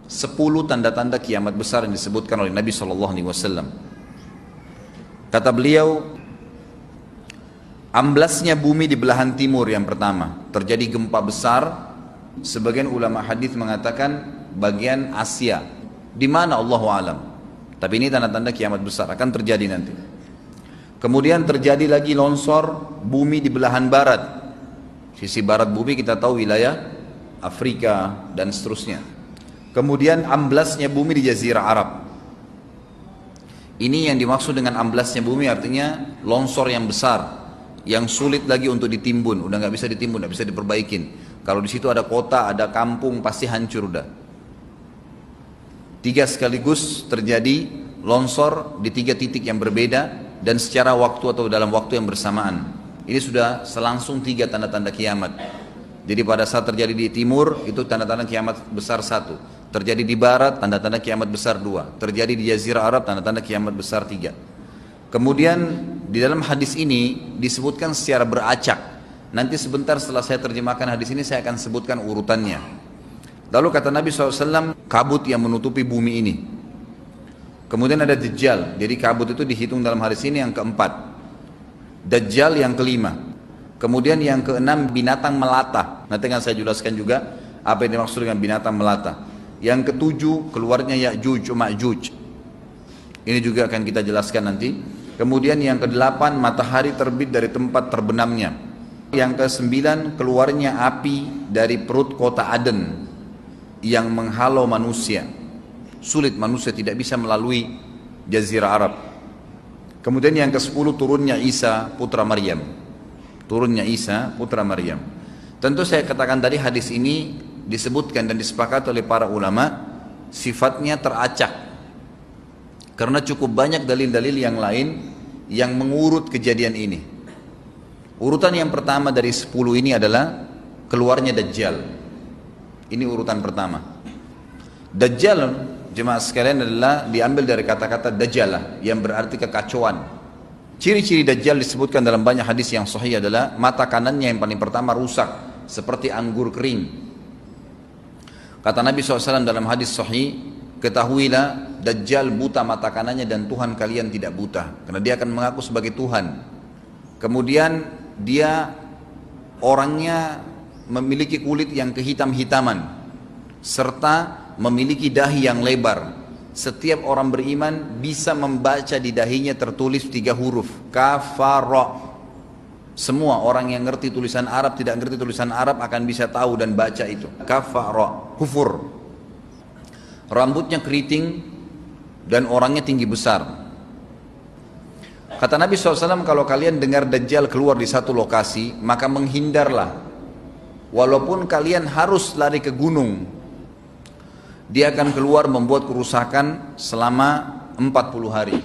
10 tanda-tanda kiamat besar yang disebutkan oleh Nabi SAW. Kata beliau, amblasnya bumi di belahan timur yang pertama, terjadi gempa besar. Sebagian ulama hadis mengatakan bagian Asia, di mana Allahu alam. Tapi ini tanda-tanda kiamat besar akan terjadi nanti. Kemudian terjadi lagi longsor bumi di belahan barat. Sisi barat bumi kita tahu wilayah Afrika dan seterusnya. Kemudian amblasnya bumi di Jazirah Arab. Ini yang dimaksud dengan amblasnya bumi, artinya longsor yang besar, yang sulit lagi untuk ditimbun, udah nggak bisa ditimbun, nggak bisa diperbaikin. Kalau di situ ada kota, ada kampung, pasti hancur udah. 3 sekaligus terjadi longsor di 3 titik yang berbeda dan secara waktu atau dalam waktu yang bersamaan. Ini sudah selangsung 3 tanda-tanda kiamat. Jadi pada saat terjadi di timur itu tanda-tanda kiamat besar 1. Terjadi di barat, tanda-tanda kiamat besar 2. Terjadi di Jazirah Arab, tanda-tanda kiamat besar 3. Kemudian di dalam hadis ini disebutkan secara beracak. Nanti sebentar setelah saya terjemahkan hadis ini saya akan sebutkan urutannya. Lalu kata Nabi SAW, kabut yang menutupi bumi ini. Kemudian ada Dajjal. Jadi kabut itu dihitung dalam hadis ini yang keempat. Dajjal yang kelima. Kemudian yang keenam binatang melata. Nanti akan saya jelaskan juga apa yang dimaksud dengan binatang melata. Yang ketujuh keluarnya Ya'juj Ma'juj. Ini juga akan kita jelaskan nanti. Kemudian yang kedelapan matahari terbit dari tempat terbenamnya. Yang kesembilan keluarnya api dari perut kota Aden yang menghalau manusia. Sulit, manusia tidak bisa melalui Jazirah Arab. Kemudian yang ke-10 turunnya Isa putra Maryam. Turunnya Isa putra Maryam. Tentu saya katakan tadi hadis ini disebutkan dan disepakati oleh para ulama sifatnya teracak. Karena cukup banyak dalil-dalil yang lain yang mengurut kejadian ini. Urutan yang pertama dari 10 ini adalah keluarnya Dajjal. Ini urutan pertama. Dajjal, jemaah sekalian, adalah diambil dari kata-kata Dajjalah yang berarti kekacauan. Ciri-ciri Dajjal disebutkan dalam banyak hadis yang sahih adalah mata kanannya yang paling pertama rusak seperti anggur kering. Kata Nabi SAW dalam hadis sahih, ketahuilah Dajjal buta mata kanannya dan Tuhan kalian tidak buta. Karena dia akan mengaku sebagai Tuhan. Kemudian dia orangnya memiliki kulit yang kehitam-hitaman. Serta memiliki dahi yang lebar. Setiap orang beriman bisa membaca di dahinya tertulis 3 huruf. Kafara. Semua orang yang ngerti tulisan Arab, tidak ngerti tulisan Arab akan bisa tahu dan baca itu. Kafara, kufur. Rambutnya keriting dan orangnya tinggi besar. Kata Nabi SAW, kalau kalian dengar Dajjal keluar di satu lokasi, maka menghindarlah. Walaupun kalian harus lari ke gunung, dia akan keluar membuat kerusakan selama 40 hari.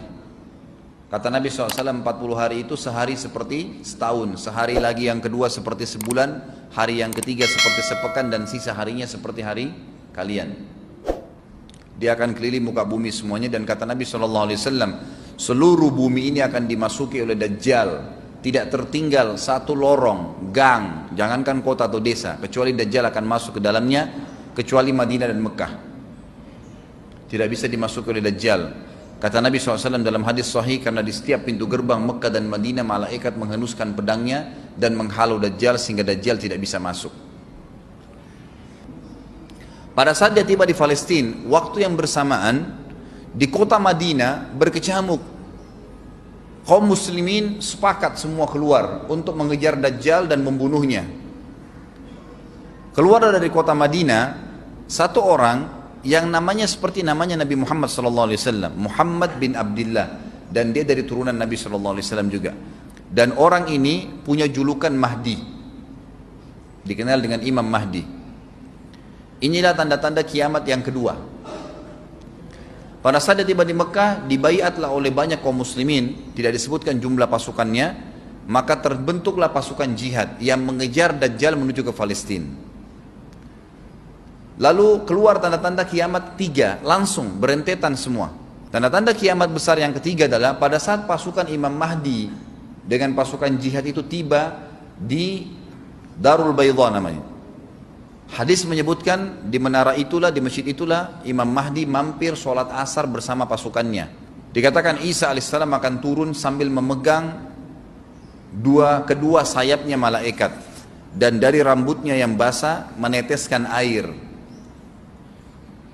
Kata Nabi SAW, 40 hari itu sehari seperti setahun, sehari lagi yang kedua seperti sebulan, hari yang ketiga seperti sepekan, dan sisa harinya seperti hari kalian. Dia akan keliling muka bumi semuanya, dan kata Nabi SAW, seluruh bumi ini akan dimasuki oleh Dajjal. Tidak tertinggal satu lorong, gang, jangankan kota atau desa, kecuali Dajjal akan masuk ke dalamnya, kecuali Madinah dan Mekah. Tidak bisa dimasuki oleh Dajjal. Kata Nabi SAW dalam hadis sahih, karena di setiap pintu gerbang Mekah dan Madinah malaikat menghenuskan pedangnya dan menghalau Dajjal sehingga Dajjal tidak bisa masuk. Pada saat dia tiba di Palestina, waktu yang bersamaan di kota Madinah berkecamuk. Kaum muslimin sepakat semua keluar untuk mengejar Dajjal dan membunuhnya. Keluar dari kota Madinah satu orang yang namanya seperti namanya Nabi Muhammad SAW, Muhammad bin Abdullah, dan dia dari turunan Nabi SAW juga. Dan orang ini punya julukan Mahdi, dikenal dengan Imam Mahdi. Inilah tanda-tanda kiamat yang kedua. Pada saat dia tiba di Mekah, dibaiatlah oleh banyak kaum muslimin, tidak disebutkan jumlah pasukannya, maka terbentuklah pasukan jihad yang mengejar Dajjal menuju ke Palestina. Lalu keluar tanda-tanda kiamat 3, langsung berentetan semua. Tanda-tanda kiamat besar yang ketiga adalah pada saat pasukan Imam Mahdi dengan pasukan jihad itu tiba di Darul Baydha namanya. Hadis menyebutkan di menara itulah, di masjid itulah Imam Mahdi mampir sholat asar bersama pasukannya. Dikatakan Isa alaihissalam akan turun sambil memegang kedua sayapnya malaikat, dan dari rambutnya yang basah meneteskan air.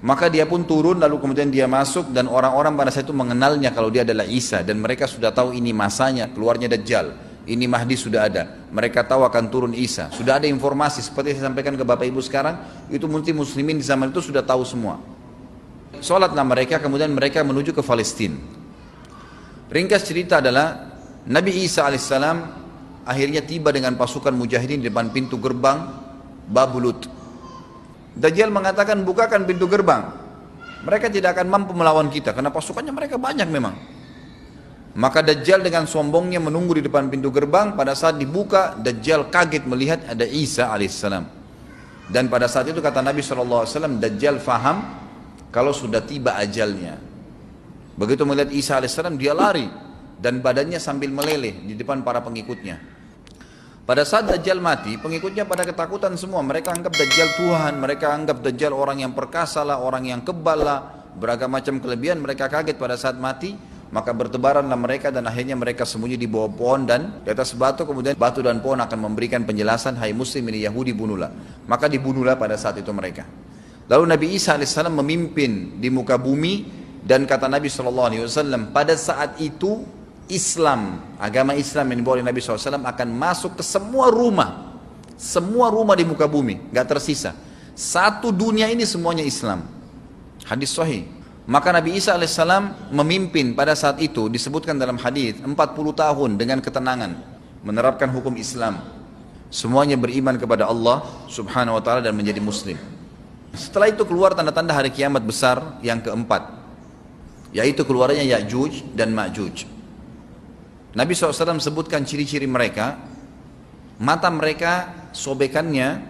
Maka dia pun turun, lalu kemudian dia masuk, dan orang-orang pada saat itu mengenalnya kalau dia adalah Isa, dan mereka sudah tahu ini masanya keluarnya Dajjal, ini Mahdi sudah ada, mereka tahu akan turun Isa, sudah ada informasi seperti saya sampaikan ke Bapak Ibu sekarang. Itu mungkin muslimin di zaman itu sudah tahu semua. Sholatlah mereka, kemudian mereka menuju ke Palestina. Ringkas cerita adalah Nabi Isa alaihissalam akhirnya tiba dengan pasukan mujahidin di depan pintu gerbang Babulut. Dajjal mengatakan, bukakan pintu gerbang, mereka tidak akan mampu melawan kita karena pasukannya mereka banyak memang. Maka Dajjal dengan sombongnya menunggu di depan pintu gerbang. Pada saat dibuka, Dajjal kaget melihat ada Isa alaihissalam. Dan pada saat itu kata Nabi SAW, Dajjal faham kalau sudah tiba ajalnya. Begitu melihat Isa alaihissalam, dia lari dan badannya sambil meleleh di depan para pengikutnya. Pada saat Dajjal mati, pengikutnya pada ketakutan semua. Mereka anggap Dajjal Tuhan, mereka anggap Dajjal orang yang perkasa lah, orang yang kebal lah, beragam macam kelebihan. Mereka kaget pada saat mati, maka bertebaranlah mereka dan akhirnya mereka sembunyi di bawah pohon dan di atas batu. Kemudian batu dan pohon akan memberikan penjelasan, hai muslim ini Yahudi, bunuhlah. Maka dibunuhlah pada saat itu mereka. Lalu Nabi Isa alaihissalam memimpin di muka bumi, dan kata Nabi SAW, pada saat itu Islam, agama Islam yang dibawa oleh Nabi SAW akan masuk ke semua rumah di muka bumi, gak tersisa. Satu dunia ini semuanya Islam. Hadis sahih. Maka Nabi Isa alaihissalam memimpin pada saat itu, disebutkan dalam hadis 40 tahun dengan ketenangan, menerapkan hukum Islam. Semuanya beriman kepada Allah subhanahu wa ta'ala dan menjadi muslim. Setelah itu keluar tanda-tanda hari kiamat besar yang keempat, yaitu keluarnya Ya'juj dan Ma'juj. Nabi SAW sebutkan ciri-ciri mereka. Mata mereka sobekannya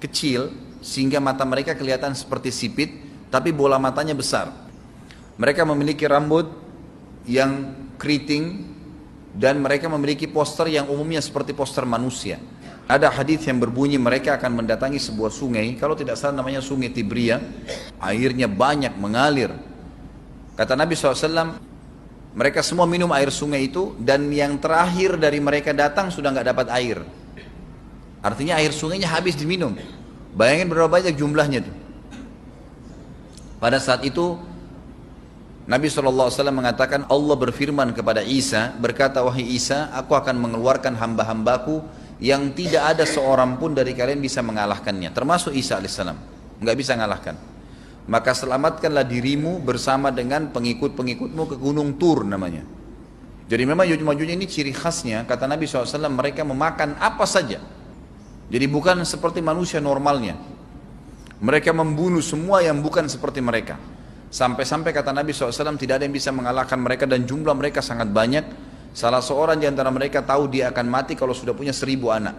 kecil sehingga mata mereka kelihatan seperti sipit, tapi bola matanya besar. Mereka memiliki rambut yang keriting dan mereka memiliki poster yang umumnya seperti poster manusia. Ada hadis yang berbunyi mereka akan mendatangi sebuah sungai, kalau tidak salah namanya sungai Tibria, airnya banyak mengalir. Kata Nabi SAW, mereka semua minum air sungai itu, dan yang terakhir dari mereka datang sudah nggak dapat air. Artinya air sungainya habis diminum. Bayangin berapa banyak jumlahnya tuh. Pada saat itu Nabi SAW mengatakan, Allah berfirman kepada Isa, berkata, wahai Isa, aku akan mengeluarkan hamba-hambaku yang tidak ada seorang pun dari kalian bisa mengalahkannya, termasuk Isa alaihissalam, nggak bisa mengalahkan. Maka selamatkanlah dirimu bersama dengan pengikut-pengikutmu ke gunung Tur namanya. Jadi memang Ya'juj ini ciri khasnya, kata Nabi SAW, mereka memakan apa saja. Jadi bukan seperti manusia normalnya. Mereka membunuh semua yang bukan seperti mereka. Sampai-sampai kata Nabi SAW tidak ada yang bisa mengalahkan mereka, dan jumlah mereka sangat banyak. Salah seorang di antara mereka tahu dia akan mati kalau sudah punya 1000 anak.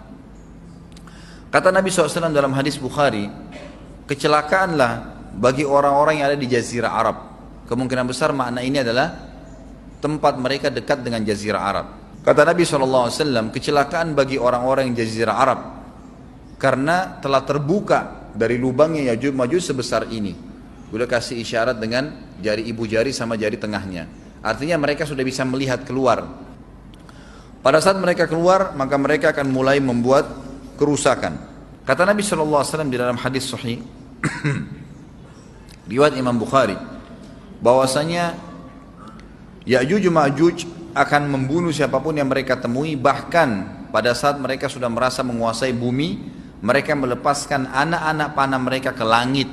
Kata Nabi SAW dalam hadis Bukhari, kecelakaanlah bagi orang-orang yang ada di Jazirah Arab. Kemungkinan besar makna ini adalah tempat mereka dekat dengan Jazirah Arab. Kata Nabi SAW, kecelakaan bagi orang-orang yang Jazirah Arab karena telah terbuka dari lubangnya Ya'juj Ma'juj sebesar ini. Udah kasih isyarat dengan jari ibu jari sama jari tengahnya. Artinya mereka sudah bisa melihat keluar. Pada saat mereka keluar, maka mereka akan mulai membuat kerusakan. Kata Nabi SAW di dalam hadis sahih riwayat Imam Bukhari, bahwasanya Ya'juj Ma'juj akan membunuh siapapun yang mereka temui. Bahkan pada saat mereka sudah merasa menguasai bumi, mereka melepaskan anak-anak panah mereka ke langit,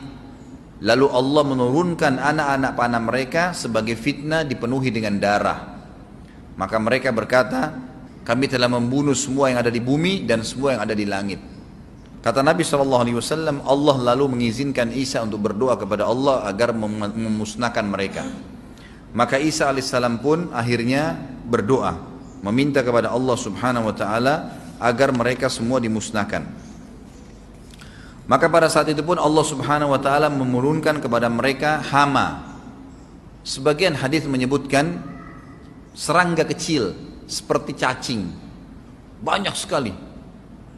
lalu Allah menurunkan anak-anak panah mereka sebagai fitnah dipenuhi dengan darah. Maka mereka berkata, kami telah membunuh semua yang ada di bumi dan semua yang ada di langit. Kata Nabi SAW, Allah lalu mengizinkan Isa untuk berdoa kepada Allah agar memusnahkan mereka. Maka Isa alaihissalam pun akhirnya berdoa, meminta kepada Allah subhanahu wa ta'ala agar mereka semua dimusnahkan. Maka pada saat itu pun Allah subhanahu wa ta'ala menurunkan kepada mereka hama. Sebagian hadis menyebutkan serangga kecil seperti cacing, banyak sekali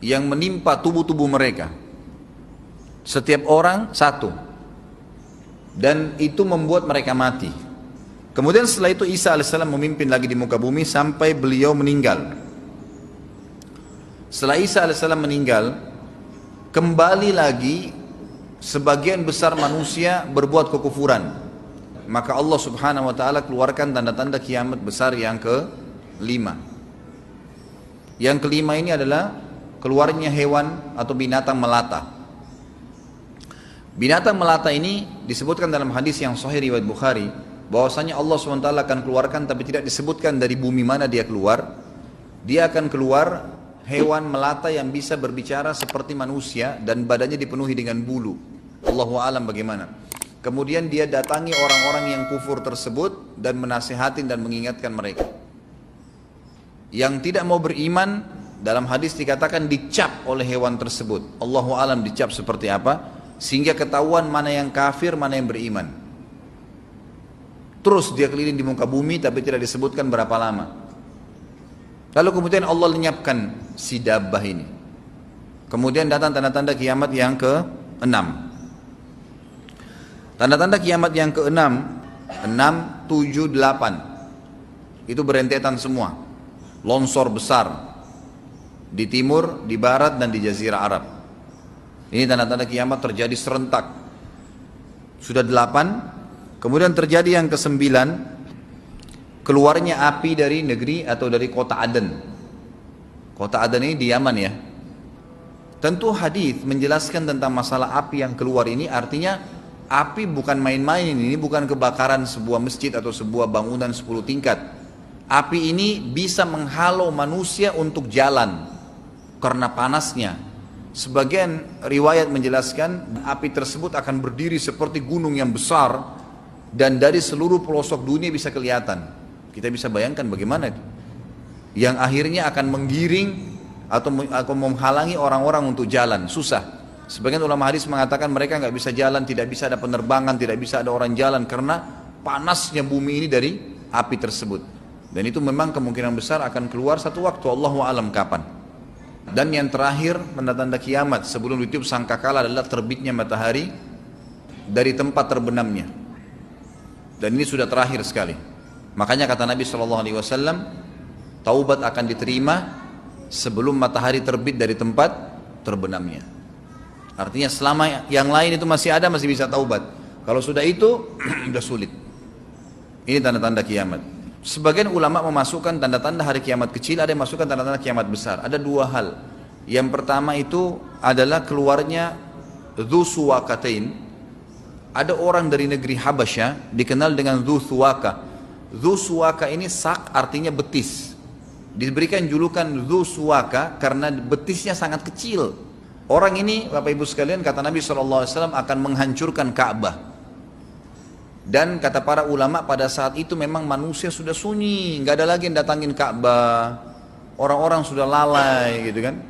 yang menimpa tubuh-tubuh mereka. Setiap orang satu. Dan itu membuat mereka mati. Kemudian setelah itu Isa alaihissalam memimpin lagi di muka bumi sampai beliau meninggal. Setelah Isa alaihissalam meninggal, kembali lagi sebagian besar manusia berbuat kekufuran. Maka Allah subhanahu wa ta'ala keluarkan tanda-tanda kiamat besar yang kelima. Yang kelima ini adalah keluarnya hewan atau binatang melata. Binatang melata ini disebutkan dalam hadis yang sahih riwayat Bukhari, bahwasanya Allah SWT akan keluarkan, tapi tidak disebutkan dari bumi mana dia keluar. Dia akan keluar hewan melata yang bisa berbicara seperti manusia dan badannya dipenuhi dengan bulu. Allahu a'lam bagaimana. Kemudian dia datangi orang-orang yang kufur tersebut dan menasihatin dan mengingatkan mereka. Yang tidak mau beriman, dalam hadis dikatakan dicap oleh hewan tersebut. Allahu a'lam dicap seperti apa, sehingga ketahuan mana yang kafir, mana yang beriman. Terus dia keliling di muka bumi tapi tidak disebutkan berapa lama. Lalu kemudian Allah lenyapkan si dabbah ini. Kemudian datang tanda-tanda kiamat yang ke-6. Tanda-tanda kiamat yang ke-6, 6, 7, 8. Itu berentetan semua. Longsor besar di timur, di barat, dan di jazirah Arab. Ini tanda-tanda kiamat terjadi serentak. Sudah 8. Kemudian terjadi yang ke-9, keluarnya api dari negeri atau dari kota Aden. Kota Aden ini di Yaman ya. Tentu hadis menjelaskan tentang masalah api yang keluar ini, artinya api bukan main-main, ini bukan kebakaran sebuah masjid atau sebuah bangunan 10 tingkat. Api ini bisa menghalau manusia untuk jalan karena panasnya. Sebagian riwayat menjelaskan api tersebut akan berdiri seperti gunung yang besar dan dari seluruh pelosok dunia bisa kelihatan. Kita bisa bayangkan bagaimana itu. Yang akhirnya akan menggiring atau menghalangi orang-orang untuk jalan, susah. Sebagian ulama hadis mengatakan mereka nggak bisa jalan, tidak bisa ada penerbangan, tidak bisa ada orang jalan karena panasnya bumi ini dari api tersebut. Dan itu memang kemungkinan besar akan keluar satu waktu, Allahu a'lam kapan. Dan yang terakhir, tanda-tanda kiamat sebelum ditiup sangkakala adalah terbitnya matahari dari tempat terbenamnya. Dan ini sudah terakhir sekali. Makanya kata Nabi SAW, taubat akan diterima sebelum matahari terbit dari tempat terbenamnya. Artinya selama yang lain itu masih ada, masih bisa taubat. Kalau sudah itu, sudah sulit. Ini tanda-tanda kiamat. Sebagian ulama memasukkan tanda-tanda hari kiamat kecil, ada yang masukkan tanda-tanda kiamat besar. Ada dua hal. Yang pertama itu adalah keluarnya Dzu Suwakatain. Ada orang dari negeri Habasyah dikenal dengan Dzu Suwaka. Dzu Suwaka ini sak artinya betis. Diberikan julukan Dzu Suwaka karena betisnya sangat kecil. Orang ini, Bapak Ibu sekalian, kata Nabi SAW akan menghancurkan Ka'bah. Dan kata para ulama pada saat itu memang manusia sudah sunyi, nggak ada lagi yang datangin Ka'bah. Orang-orang sudah lalai gitu kan.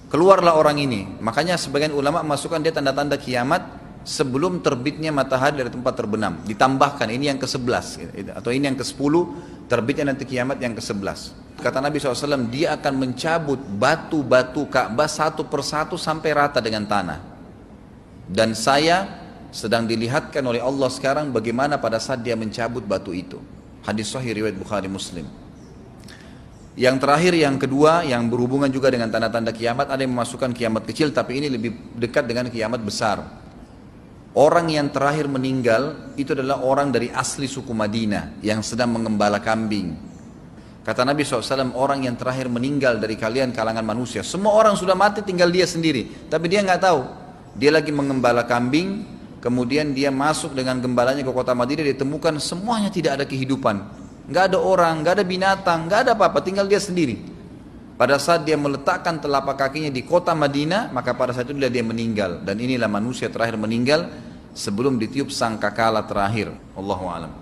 Keluarlah orang ini. Makanya sebagian ulama masukkan dia tanda-tanda kiamat sebelum terbitnya matahari dari tempat terbenam. Ditambahkan ini yang ke-11 atau ini yang ke-10, terbitnya nanti kiamat yang ke-11. Kata Nabi SAW, dia akan mencabut batu-batu Ka'bah satu persatu sampai rata dengan tanah. Dan saya sedang dilihatkan oleh Allah sekarang bagaimana pada saat dia mencabut batu itu. Hadis sahih riwayat Bukhari Muslim. Yang terakhir, yang kedua, yang berhubungan juga dengan tanda-tanda kiamat, ada yang memasukkan kiamat kecil, tapi ini lebih dekat dengan kiamat besar. Orang yang terakhir meninggal itu adalah orang dari asli suku Madinah yang sedang mengembala kambing. Kata Nabi SAW, orang yang terakhir meninggal dari kalian kalangan manusia, semua orang sudah mati tinggal dia sendiri, tapi dia nggak tahu. Dia lagi mengembala kambing, kemudian dia masuk dengan gembalanya ke kota Madinah, ditemukan semuanya tidak ada kehidupan, nggak ada orang, nggak ada binatang, nggak ada apa-apa, tinggal dia sendiri. Pada saat dia meletakkan telapak kakinya di kota Madinah, maka pada saat itu dia meninggal. Dan inilah manusia terakhir meninggal sebelum ditiup sangkakala terakhir. Allahu a'lam.